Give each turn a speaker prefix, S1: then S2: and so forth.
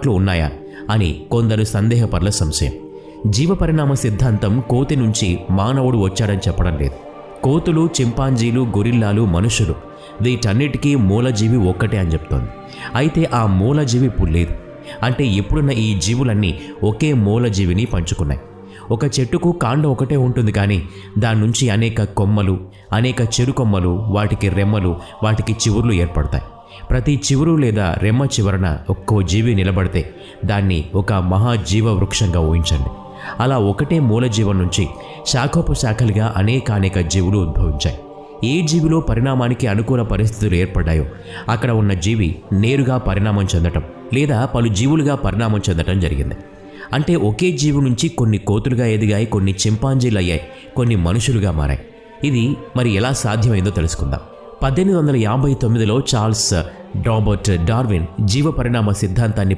S1: ఉన్నాయా అని కొందరు సందేహపరుల సంశయం. జీవ పరిణామ సిద్ధాంతం కోతి నుంచి మానవుడు వచ్చాడని చెప్పడం లేదు. కోతులు, చింపాంజీలు, గొరిల్లాలు, మనుషులు వీటన్నిటికీ మూలజీవి ఒక్కటే అని చెప్తోంది. అయితే ఆ మూలజీవి ఇప్పుడు లేదు. అంటే ఇప్పుడున్న ఈ జీవులన్నీ ఒకే మూలజీవిని పంచుకున్నాయి. ఒక చెట్టుకు కాండం ఒకటే ఉంటుంది, కానీ దాని నుంచి అనేక కొమ్మలు, అనేక చెరుకొమ్మలు, వాటికి రెమ్మలు, వాటికి చివుర్లు ఏర్పడతాయి. ప్రతి చివురు లేదా రెమ్మ చివరన ఒక్కో జీవి నిలబడితే దాన్ని ఒక మహాజీవ వృక్షంగా ఊహించండి. అలా ఒకటే మూలజీవం నుంచి శాఖోపశాఖలుగా అనేక జీవులు ఉద్భవించాయి. ఏ జీవిలో పరిణామానికి అనుకూల పరిస్థితులు ఏర్పడ్డాయో అక్కడ ఉన్న జీవి నేరుగా పరిణామం చెందటం లేదా పలు జీవులుగా పరిణామం చెందటం జరిగింది. అంటే ఒకే జీవి నుంచి కొన్ని కోతులుగా ఎదిగాయి, కొన్ని చింపాంజీలు అయ్యాయి, కొన్ని మనుషులుగా మారాయి. ఇది మరి ఎలా సాధ్యమైందో తెలుసుకుందాం. 1859లో చార్లెస్ రాబర్ట్ డార్విన్ జీవ పరిణామ సిద్ధాంతాన్ని